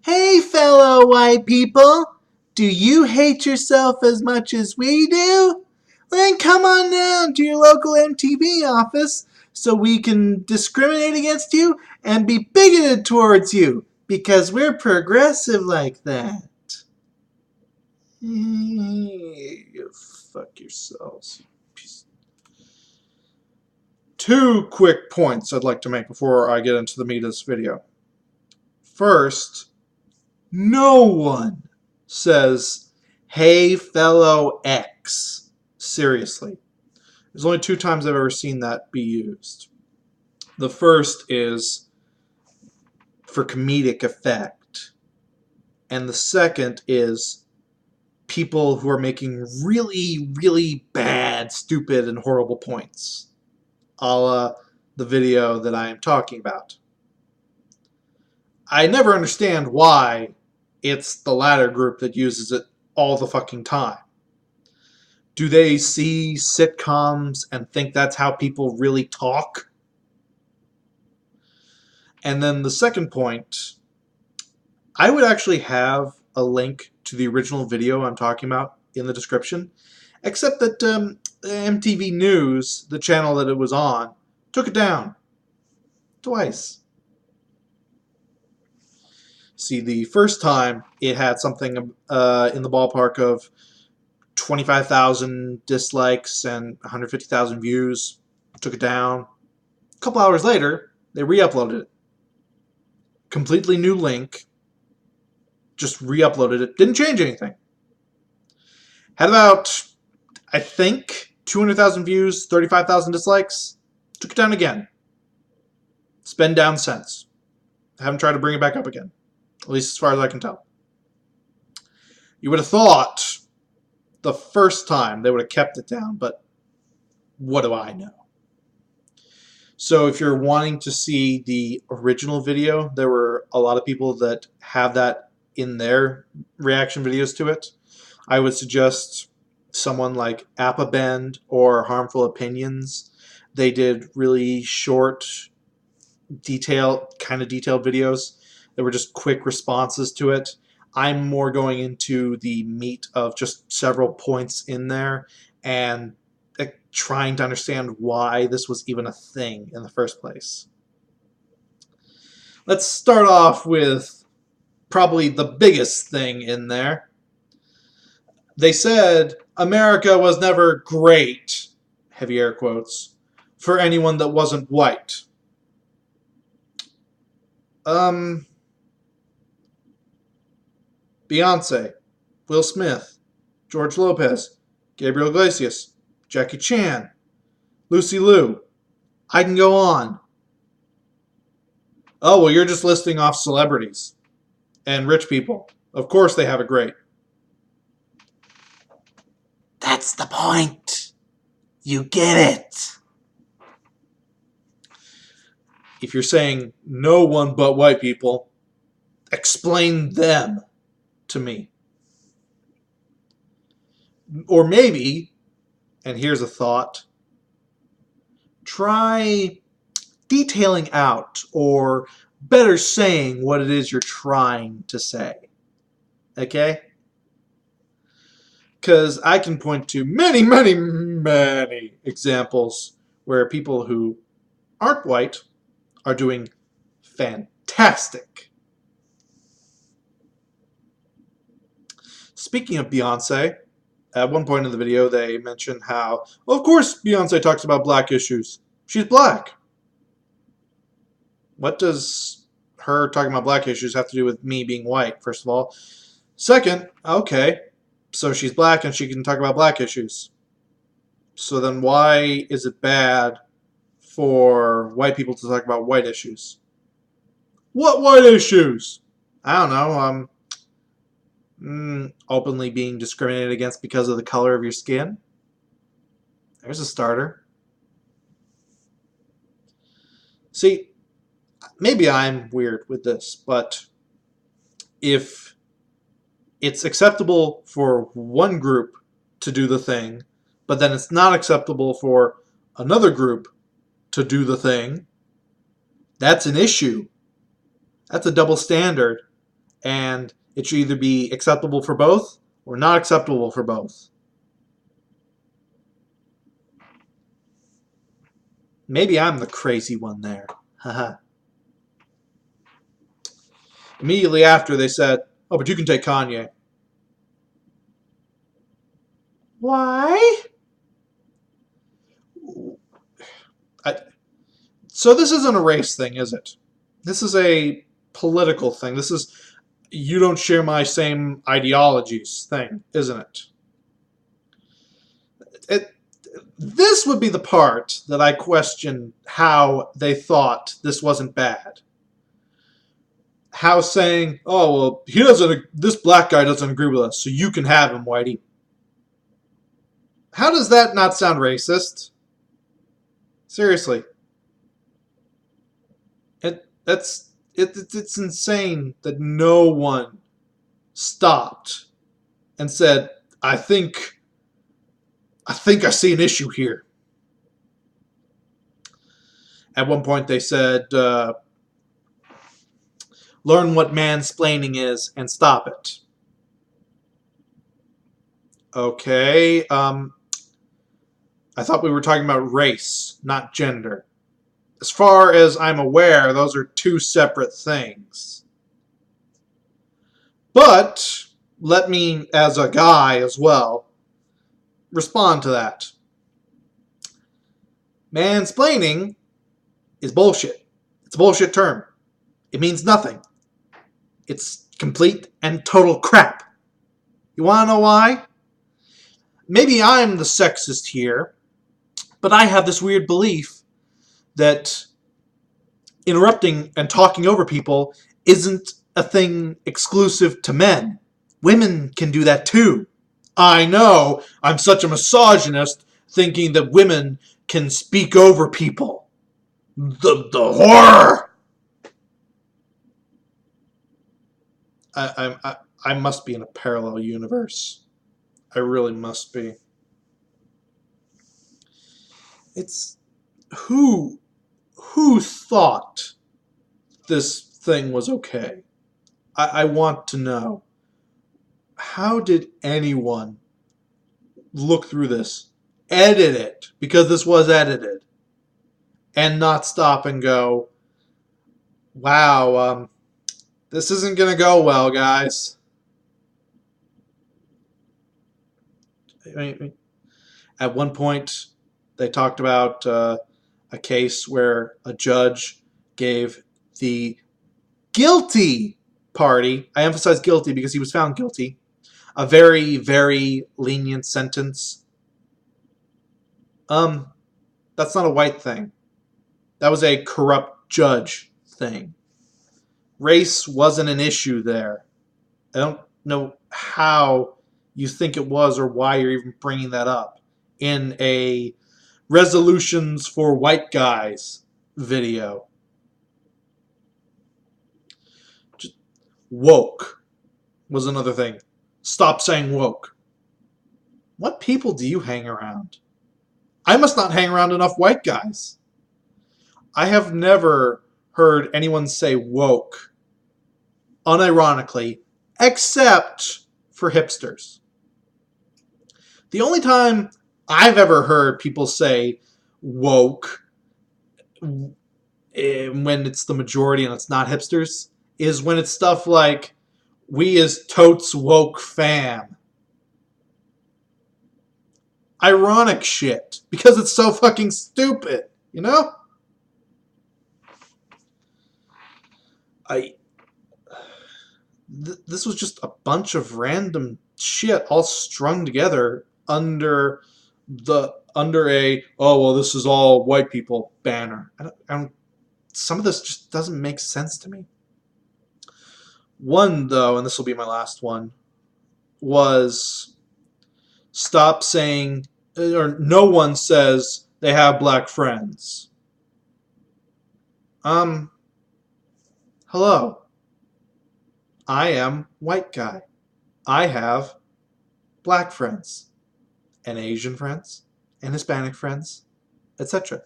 Hey, fellow white people! Do you hate yourself as much as we do? Then come on down to your local MTV office so we can discriminate against you and be bigoted towards you because we're progressive like that. Fuck yourselves. Two quick points I'd like to make before I get into the meat of this video. First, no one says, "Hey, fellow X." Seriously. There's only two times I've ever seen that be used. The first is for comedic effect. And the second is people who are making really, really bad, stupid, and horrible points. A la the video that I am talking about. I never understand why it's the latter group that uses it all the fucking time. Do they see sitcoms and think that's how people really talk? And then the second point, I would actually have a link to the original video I'm talking about in the description, except that MTV News, the channel that it was on, took it down twice. See, the first time it had something in the ballpark of 25,000 dislikes and 150,000 views. Took it down. A couple hours later, they re-uploaded it. Completely new link. Just re-uploaded it. Didn't change anything. Had about, I think, 200,000 views, 35,000 dislikes. Took it down again. It's been down since. I haven't tried to bring it back up again. At least as far as I can tell. You would have thought the first time they would have kept it down, but what do I know? So if you're wanting to see the original video, there were a lot of people that have that in their reaction videos to it. I would suggest someone like Appabend or Harmful Opinions. They did really short, detailed videos that were just quick responses to it. I'm more going into the meat of just several points in there and trying to understand why this was even a thing in the first place. Let's start off with probably the biggest thing in there. They said America was never great, heavy air quotes, for anyone that wasn't white. Beyonce, Will Smith, George Lopez, Gabriel Iglesias, Jackie Chan, Lucy Liu. I can go on. Oh, well, you're just listing off celebrities and rich people. Of course they have it great. That's the point. You get it. If you're saying no one but white people, explain them to me. Or maybe, and here's a thought, try detailing out or better saying what it is you're trying to say. Okay? Because I can point to many, many, many examples where people who aren't white are doing fantastic. Speaking of Beyonce, at one point in the video they mentioned how, well, of course Beyonce talks about black issues. She's black. What does her talking about black issues have to do with me being white, first of all? Second, okay, so she's black and she can talk about black issues. So then why is it bad for white people to talk about white issues? What white issues? I don't know. Openly being discriminated against because of the color of your skin. There's a starter. See, maybe I'm weird with this, but if it's acceptable for one group to do the thing, but then it's not acceptable for another group to do the thing, that's an issue. That's a double standard. and it should either be acceptable for both or not acceptable for both. Maybe I'm the crazy one there. Haha. Immediately after, they said, "Oh, but you can take Kanye." Why? So this isn't a race thing, is it? This is a political thing. This is you don't share my same ideologies thing, isn't it? It this would be the part that I question how they thought this wasn't bad. How saying, "Oh well, he doesn't. This black guy doesn't agree with us, so you can have him, Whitey." How does that not sound racist? Seriously, it's insane that no one stopped and said, "I think I see an issue here." At one point, they said, "Learn what mansplaining is and stop it." Okay, I thought we were talking about race, not gender. As far as I'm aware, those are two separate things. But let me, as a guy as well, respond to that. Mansplaining is bullshit. It's a bullshit term. It means nothing. It's complete and total crap. You want to know why? Maybe I'm the sexist here, but I have this weird belief that interrupting and talking over people isn't a thing exclusive to men. Women can do that too. I know, I'm such a misogynist thinking that women can speak over people. The horror! I must be in a parallel universe. I really must be. It's who thought this thing was okay? I want to know. How did anyone look through this, edit it, because this was edited, and not stop and go, "Wow, this isn't going to go well, guys"? I mean, at one point, they talked about a case where a judge gave the guilty party, I emphasize guilty because he was found guilty, a very, very lenient sentence. That's not a white thing. That was a corrupt judge thing. Race wasn't an issue there. I don't know how you think it was or why you're even bringing that up in a resolutions for white guys video. Just woke was another thing. Stop saying woke. What people do you hang around? I must not hang around enough white guys. I have never heard anyone say woke unironically, except for hipsters. The only time I've ever heard people say woke when it's the majority and it's not hipsters is when it's stuff like, "We is totes woke fam." Ironic shit, because it's so fucking stupid, you know? This was just a bunch of random shit all strung together under a, "Oh well, this is all white people" banner. Some of this just doesn't make sense to me. One though, and this will be my last one, was stop saying, or no one says they have black friends. Hello. I am white guy. I have black friends, and Asian friends, and Hispanic friends, etc.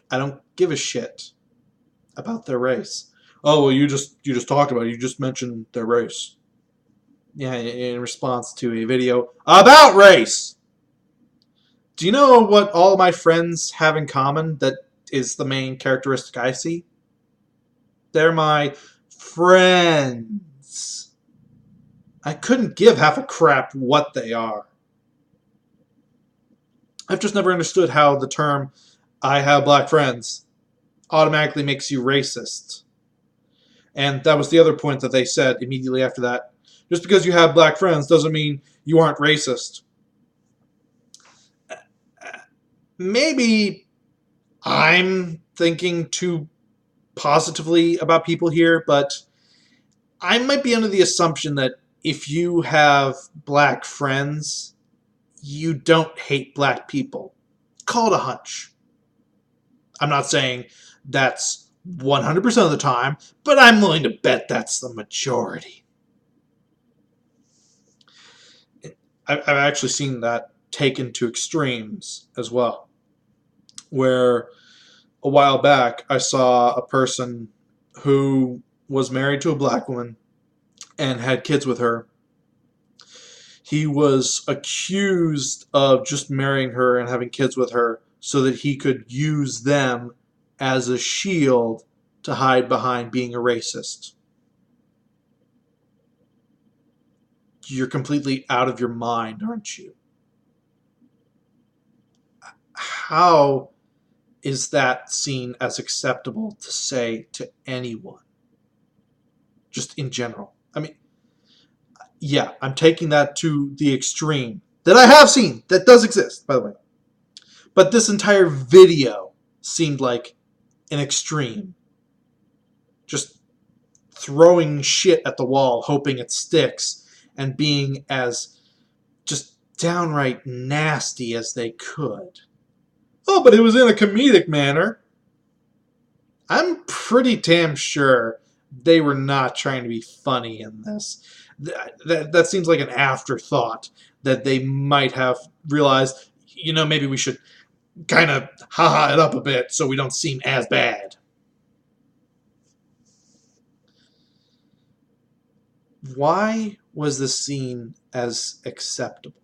I don't give a shit about their race. Oh well, you just talked about it. You just mentioned their race. Yeah, in response to a video about race. Do you know what all my friends have in common that is the main characteristic I see? They're my friends. I couldn't give half a crap what they are. I've just never understood how the term "I have black friends" automatically makes you racist. And that was the other point that they said immediately after that. Just because you have black friends doesn't mean you aren't racist. Maybe I'm thinking too positively about people here, but I might be under the assumption that if you have black friends, you don't hate black people. Call it a hunch. I'm not saying that's 100% of the time, but I'm willing to bet that's the majority. I've actually seen that taken to extremes as well, where a while back I saw a person who was married to a black woman and had kids with her. He was accused of just marrying her and having kids with her so that he could use them as a shield to hide behind being a racist. You're completely out of your mind, aren't you? How is that seen as acceptable to say to anyone? Just in general. I mean, yeah, I'm taking that to the extreme that I have seen, that does exist, by the way. But this entire video seemed like an extreme. Just throwing shit at the wall, hoping it sticks, and being as just downright nasty as they could. Oh, but it was in a comedic manner. I'm pretty damn sure they were not trying to be funny in this. That seems like an afterthought that they might have realized, maybe we should kind of ha-ha it up a bit so we don't seem as bad. Why was this seen as acceptable?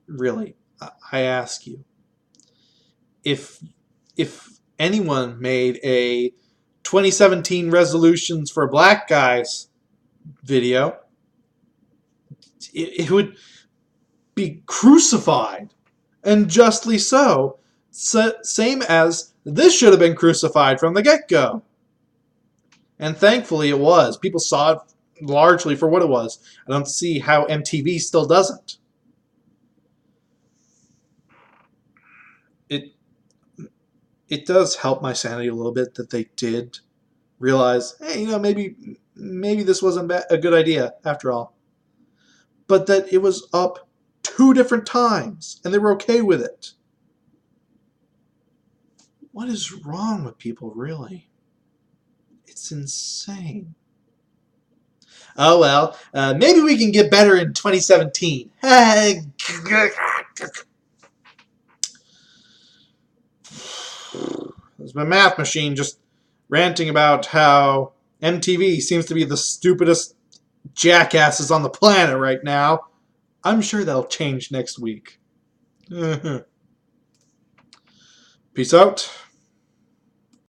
Really, I ask you. If anyone made a 2017 resolutions for black guys video, it would be crucified, and justly so. Same as this should have been crucified from the get-go. And thankfully it was. People saw it largely for what it was. I don't see how MTV still doesn't. It does help my sanity a little bit that they did realize, hey, maybe this wasn't a good idea after all. But that it was up 2 different times, and they were okay with it. What is wrong with people, really? It's insane. Oh, well, maybe we can get better in 2017. There's my math machine just ranting about how MTV seems to be the stupidest jackasses on the planet right now. I'm sure that'll change next week. Peace out.